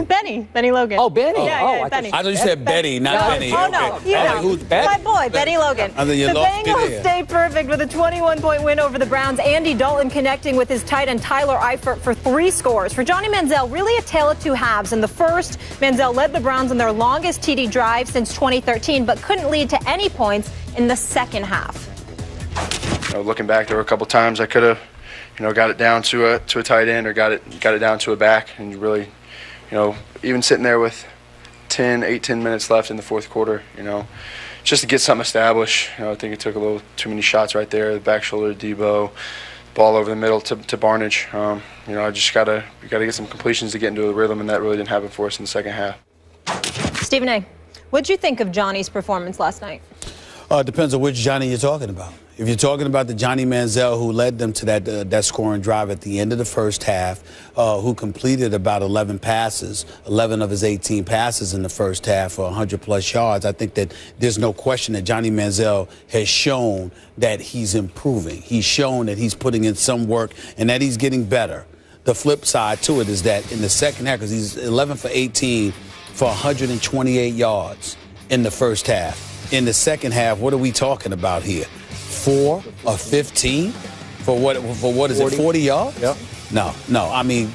Benny Logan. Oh, Benny. Yeah, Benny. I thought you said Betty, not Benny. Oh, no. Okay. Who's Betty? My boy, Benny Logan. I think you the lost Bengals it. stay perfect with a 21-point win over the Browns. Andy Dalton connecting with his tight end Tyler Eifert for 3 scores. For Johnny Manziel, really a tale of 2 halves. In the first, Manziel led the Browns on their longest TD drive since 2013, but couldn't lead to any points in the second half. Looking back, there were a couple times I could have, got it down to a tight end or got it down to a back, and really, even sitting there with 10 minutes left in the fourth quarter, just to get something established. I think it took a little too many shots right there. The back shoulder to Debo, ball over the middle to Barnage. I just gotta get some completions to get into a rhythm, and that really didn't happen for us in the second half. Stephen A., what'd you think of Johnny's performance last night? It depends on which Johnny you're talking about. If you're talking about the Johnny Manziel who led them to that scoring drive at the end of the first half, who completed about 11 passes, 11 of his 18 passes in the first half for 100-plus yards, I think that there's no question that Johnny Manziel has shown that he's improving. He's shown that he's putting in some work and that he's getting better. The flip side to it is that in the second half, because he's 11 for 18 for 128 yards in the first half. In the second half, what are we talking about here? 4 or 15 for what is 40. It, 40 yards? Yep. No. I mean,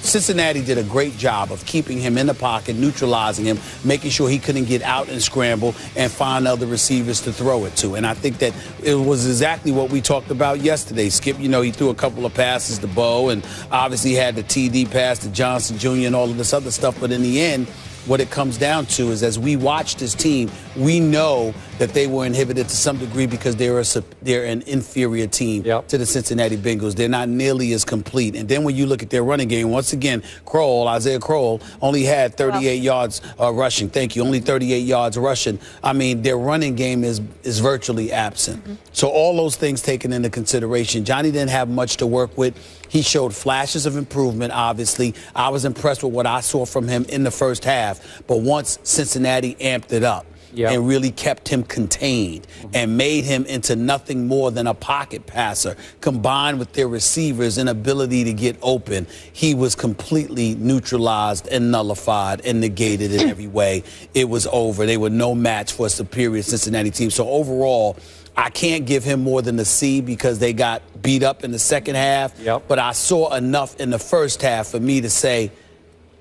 Cincinnati did a great job of keeping him in the pocket, neutralizing him, making sure he couldn't get out and scramble and find other receivers to throw it to. And I think that it was exactly what we talked about yesterday. Skip, he threw a couple of passes to Bo and obviously had the TD pass to Johnson Jr. and all of this other stuff. But in the end, what it comes down to is as we watch this team, we know that they were inhibited to some degree because they're an inferior team to the Cincinnati Bengals. They're not nearly as complete. And then when you look at their running game, once again, Isaiah Crowell only had 38 yards rushing. Thank you. Only 38 yards rushing. I mean, their running game is virtually absent. Mm-hmm. So all those things taken into consideration, Johnny didn't have much to work with. He showed flashes of improvement, obviously. I was impressed with what I saw from him in the first half. But once Cincinnati amped it up and really kept him contained and made him into nothing more than a pocket passer, combined with their receivers' inability to get open, he was completely neutralized and nullified and negated in every way. It was over. They were no match for a superior Cincinnati team. So overall, I can't give him more than a C because they got beat up in the second half. But I saw enough in the first half for me to say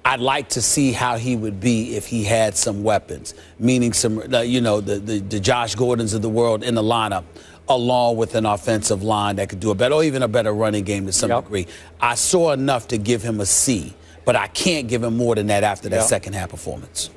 I'd like to see how he would be if he had some weapons, meaning some, the Josh Gordons of the world in the lineup, along with an offensive line that could do a better, or even a better running game to some degree. I saw enough to give him a C, but I can't give him more than that after that second half performance.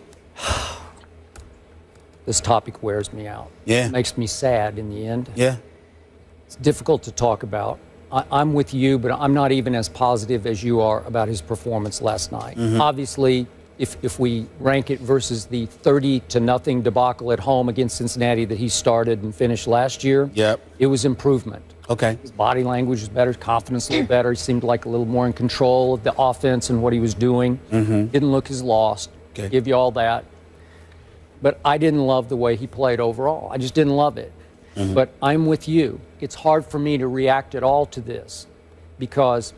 This topic wears me out. It makes me sad in the end. It's difficult to talk about. I'm with you, but I'm not even as positive as you are about his performance last night. Obviously, if we rank it versus the 30-0 debacle at home against Cincinnati that he started and finished last year, it was improvement. His body language was better, confidence a little better. He seemed like a little more in control of the offense and what he was doing. Didn't look as lost. Give you all that. But I didn't love the way he played overall. I just didn't love it. But I'm with you. It's hard for me to react at all to this because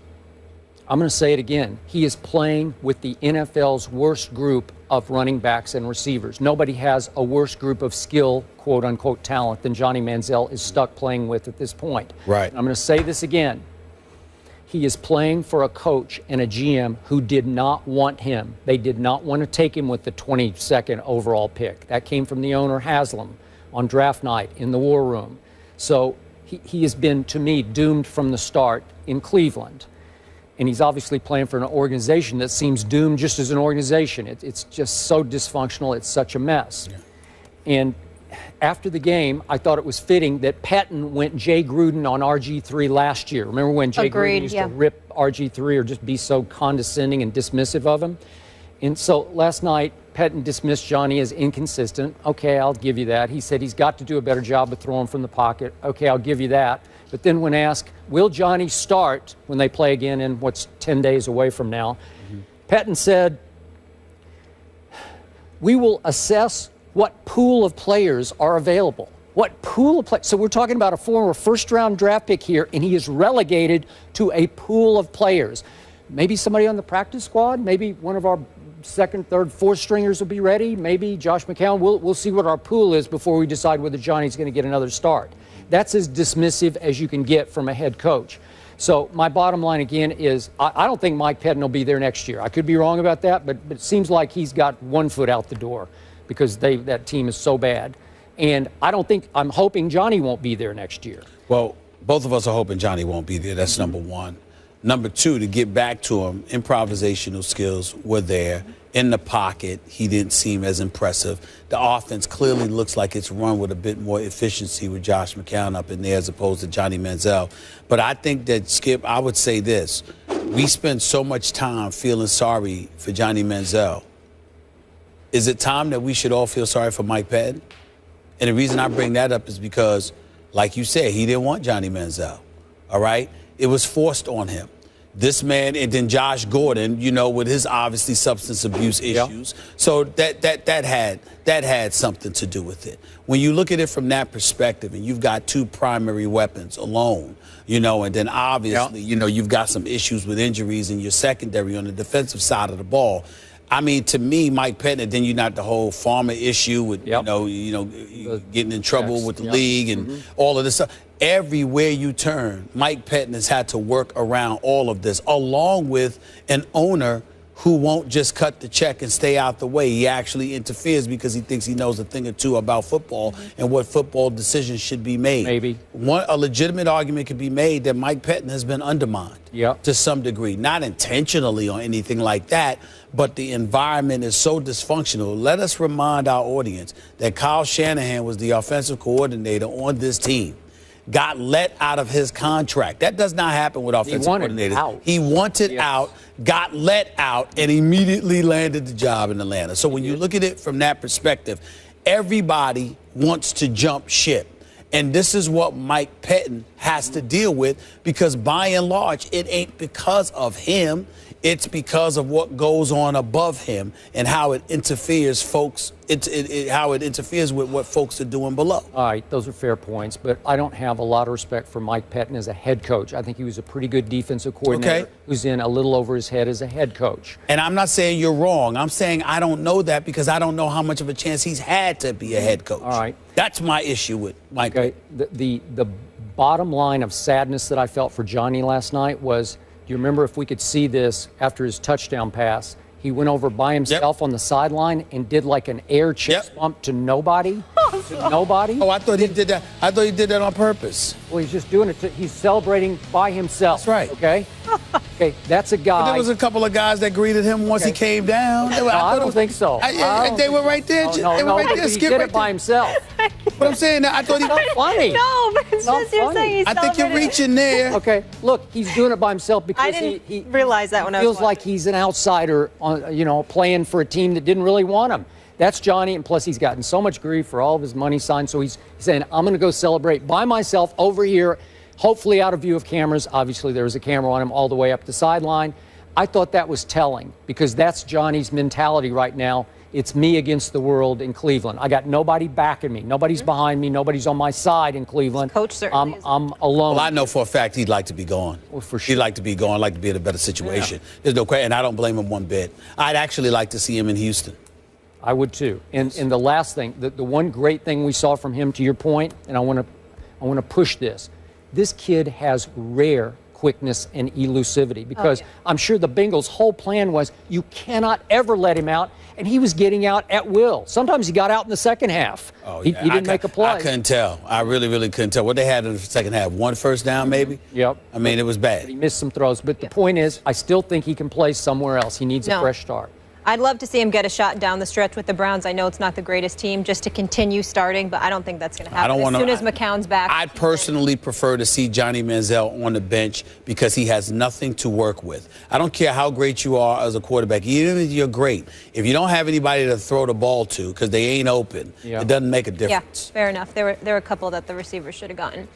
I'm going to say it again. He is playing with the NFL's worst group of running backs and receivers. Nobody has a worse group of skill, quote-unquote, talent than Johnny Manziel is stuck playing with at this point. I'm going to say this again. He is playing for a coach and a GM who did not want him. They did not want to take him with the 22nd overall pick. That came from the owner, Haslam, on draft night in the war room. So he has been, to me, doomed from the start in Cleveland. And he's obviously playing for an organization that seems doomed just as an organization. It's just so dysfunctional. It's such a mess. And after the game, I thought it was fitting that Pettine went Jay Gruden on RG3 last year. Remember when Jay Gruden used to rip RG3 or just be so condescending and dismissive of him? And so last night, Pettine dismissed Johnny as inconsistent. Okay, I'll give you that. He said he's got to do a better job of throwing from the pocket. Okay, I'll give you that. But then when asked, will Johnny start when they play again in what's 10 days away from now, Pettine said, we will assess what pool of players are available. What pool of players? So we're talking about a former first-round draft pick here, and he is relegated to a pool of players. maybe somebody on the practice squad, maybe one of our second, third, fourth stringers will be ready. Maybe Josh McCown. We'll see what our pool is before we decide whether Johnny's going to get another start. That's as dismissive as you can get from a head coach. So my bottom line again is I don't think Mike Pettine will be there next year. I could be wrong about that, but it seems like he's got one foot out the door because that team is so bad. And I'm hoping Johnny won't be there next year. Well, both of us are hoping Johnny won't be there. That's number one. Number two, to get back to him, improvisational skills were there. In the pocket, he didn't seem as impressive. The offense clearly looks like it's run with a bit more efficiency with Josh McCown up in there as opposed to Johnny Manziel. But I think that, Skip, I would say this. We spend so much time feeling sorry for Johnny Manziel. Is it time that we should all feel sorry for Mike Pettine? And the reason I bring that up is because, like you said, he didn't want Johnny Manziel, all right? It was forced on him. This man, and then Josh Gordon, with his obviously substance abuse issues. Yeah. So that had something to do with it. When you look at it from that perspective, and you've got two primary weapons alone, and then obviously, you've got some issues with injuries in your secondary on the defensive side of the ball. I mean, to me, Mike Pettine, then you got the whole Farmer issue with, getting in trouble with the league and all of this stuff. Everywhere you turn, Mike Pettine has had to work around all of this, along with an owner who won't just cut the check and stay out the way. He actually interferes because he thinks he knows a thing or two about football and what football decisions should be made. Maybe. A legitimate argument could be made that Mike Pettine has been undermined to some degree. Not intentionally or anything like that, but the environment is so dysfunctional. Let us remind our audience that Kyle Shanahan was the offensive coordinator on this team. Got let out of his contract. That does not happen with offensive coordinators. He wanted out, got let out, and immediately landed the job in Atlanta. So when you look at it from that perspective, everybody wants to jump ship. And this is what Mike Pettine has to deal with because, by and large, it ain't because of him. It's because of what goes on above him and how it interferes, how it interferes with what folks are doing below. All right, those are fair points, but I don't have a lot of respect for Mike Pettine as a head coach. I think he was a pretty good defensive coordinator who's in a little over his head as a head coach. And I'm not saying you're wrong. I'm saying I don't know that because I don't know how much of a chance he's had to be a head coach. All right. That's my issue with Mike Pettine. The bottom line of sadness that I felt for Johnny last night was, do you remember, if we could see this after his touchdown pass, he went over by himself on the sideline and did like an air chest bump to nobody. Nobody. Oh, I thought he did that. I thought he did that on purpose. Well, he's just doing it. He's celebrating by himself. That's right. Okay. Okay, that's a guy. But there was a couple of guys that greeted him once he came down. I don't think so. They were right there. They were right there. He did it by himself. But I'm saying that I thought he was funny. No, but it's just you're saying he's I think you're reaching there. Okay, look, he's doing it by himself because he realize that when I was feels like he's an outsider, playing for a team that didn't really want him. That's Johnny, and plus he's gotten so much grief for all of his money signs, so he's saying, I'm going to go celebrate by myself over here, hopefully out of view of cameras. Obviously, there was a camera on him all the way up the sideline. I thought that was telling because that's Johnny's mentality right now. It's me against the world in Cleveland. I got nobody backing me. Nobody's behind me. Nobody's on my side in Cleveland. Coach certainly I'm alone. Well, I know for a fact he'd like to be gone. Well, for sure. He'd like to be gone, like to be in a better situation. Yeah. There's no question, and I don't blame him one bit. I'd actually like to see him in Houston. I would too. And the last thing, the one great thing we saw from him, to your point, and I want to push this. This kid has rare quickness and elusivity because I'm sure the Bengals' whole plan was you cannot ever let him out, and he was getting out at will. Sometimes he got out in the second half. He didn't make a play. I couldn't tell. I really, really couldn't tell. What they had in the second half, one first down maybe? Yep. I mean, it was bad. He missed some throws. But the point is, I still think he can play somewhere else. He needs a fresh start. I'd love to see him get a shot down the stretch with the Browns. I know it's not the greatest team just to continue starting, but I don't think that's going to happen as soon as McCown's back. I personally prefer to see Johnny Manziel on the bench because he has nothing to work with. I don't care how great you are as a quarterback. Even if you're great, if you don't have anybody to throw the ball to because they ain't open, it doesn't make a difference. Yeah, fair enough. There were a couple that the receivers should have gotten.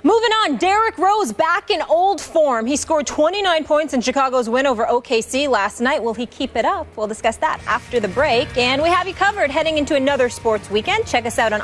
Moving on, Derrick Rose back in old form. He scored 29 points in Chicago's win over OKC last night. Will he keep it up? We'll discuss that after the break. And we have you covered heading into another sports weekend. Check us out on